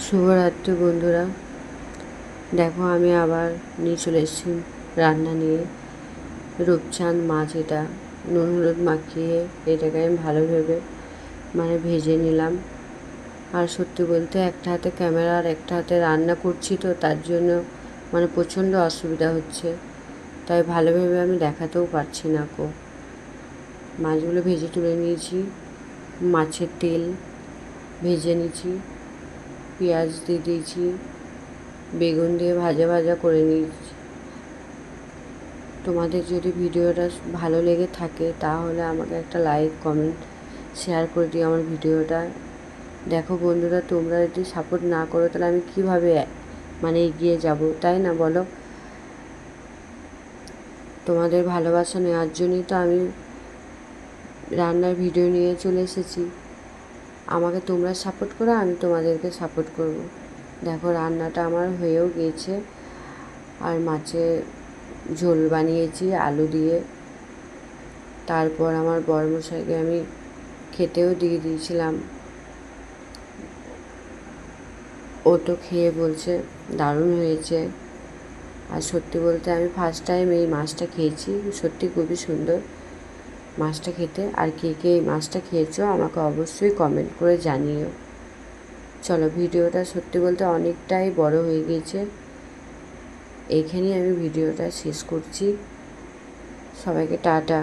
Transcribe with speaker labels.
Speaker 1: শুভরাত্রি বন্ধুরা। দেখো আমি আবার নিয়ে চলে এসেছি রান্না নিয়ে। রূপচাঁদ মাছ, এটা নুন হলুদ মাখিয়ে এটাকে আমি ভালোভাবে ভেজে নিলাম। আর সত্যি বলতে একটা হাতে ক্যামেরা আর একটা হাতে রান্না করছি, তো তার জন্য প্রচণ্ড অসুবিধা হচ্ছে, তাই ভালোভাবে আমি দেখাতেও পারছি না। মাছগুলো ভেজে তুলে নিয়েছি, মাছের তেল ভেজে নিয়েছি, পেঁয়াজ দিয়ে দিয়েছি, বেগুন দিয়ে ভাজা ভাজা করে নিয়েছি। তোমাদের যদি ভিডিওটা ভালো লেগে থাকে তাহলে আমাকে একটা লাইক কমেন্ট শেয়ার করে দিও আমার ভিডিওটা। দেখো বন্ধুরা, তোমরা যদি সাপোর্ট না করো তাহলে আমি কীভাবে এগিয়ে যাব, তাই না বলো? তোমাদের ভালোবাসা নেওয়ার জন্যই তো আমি রান্নার ভিডিও নিয়ে চলে এসেছি। আমাকে তোমরা সাপোর্ট করো, আমি তোমাদেরকে সাপোর্ট করব। দেখো রান্নাটা আমার হয়েও গিয়েছে, আর মাছের ঝোল বানিয়েছি আলু দিয়ে। তারপর আমার বরমশাইকে আমি খেতেও দিয়ে দিয়েছিলাম, ও তো খেয়ে বলছে দারুণ হয়েছে। আর সত্যি বলতে আমি ফার্স্ট টাইম এই মাছটা খেয়েছি, সত্যি খুবই সুন্দর মাছটা খেতে। আর কে কে এই মাছটা খেয়েছো আমাকে অবশ্যই কমেন্ট করে জানিও। চলো, ভিডিওটা সত্যি বলতে অনেকটাই বড় হয়ে গিয়েছে, এইখানেই আমি ভিডিওটা শেষ করছি। সবাইকে টাটা।